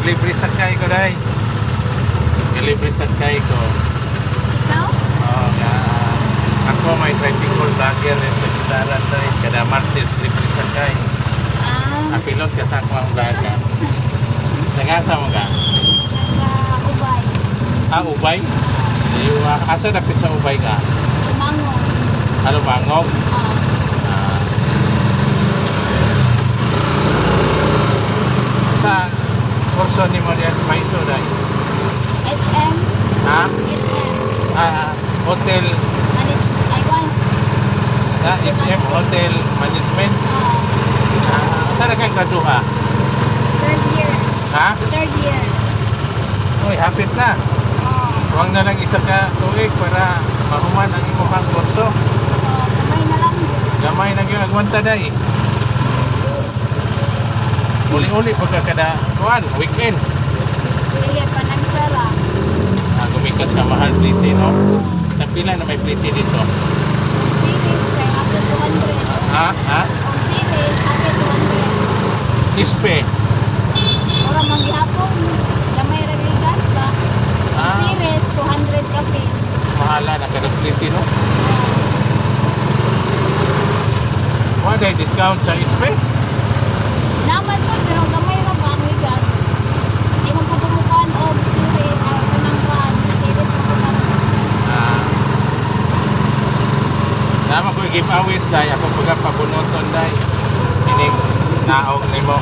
Naglibre sakay ko day. Naglibre sakay ko. Ikaw? Oo nga. Ako may tricycle vlogger sa Gitaran day. Kada Martes libre sakay. Apilot ka sa akong vlogger. Nagasa mo ka? Ubay. Ubay? Asa dapit sa Ubay ka? Lumangog. Lumangog? Sa kurso ni mo diyan sa Maiso day? HM? Ha? HM. Hotel Management. I want. HM Hotel Management? Saan kang graduha? Third year. Ha? Third year. Uy, hapit na. Huwag na lang isa ka tuig para mahuman ang imong kurso. Kamay na lang. Gamay na yung agwanta day. Uli-uli pagka kada kuan, weekend. Sige, panagsara. Gumikas ka mahal pliti, no? Pila na may pliti dito? Kung series, kay up to 200. Ha? Kung series, up to 200. Ispe. Ora manggihapon. Lamay regligas ba? Kung series, 200 kape. Mahala na kada pliti, no? Wala day discount sa Ispe? Naman po, pero gamay na ba ang ligas? Hindi mo pupumukan o series, panangkan, series mo po naman. Naman ko giveaways day, ako pagpabunoton day. Ining naog ni mo.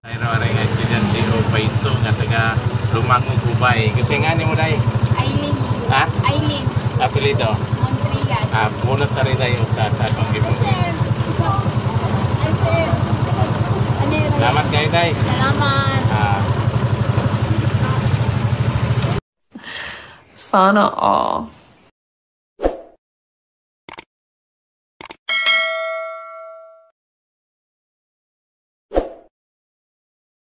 Ayro-aray nga estudyante o paiso nga taga Lumangog, Ubay. Kasi nga ni mo day? Aileen. Ha? Aileen. Apelido? Montreal. Bunot na rin tayo sa akong giveaway. Salamat kayo day. Salamat. Sana all.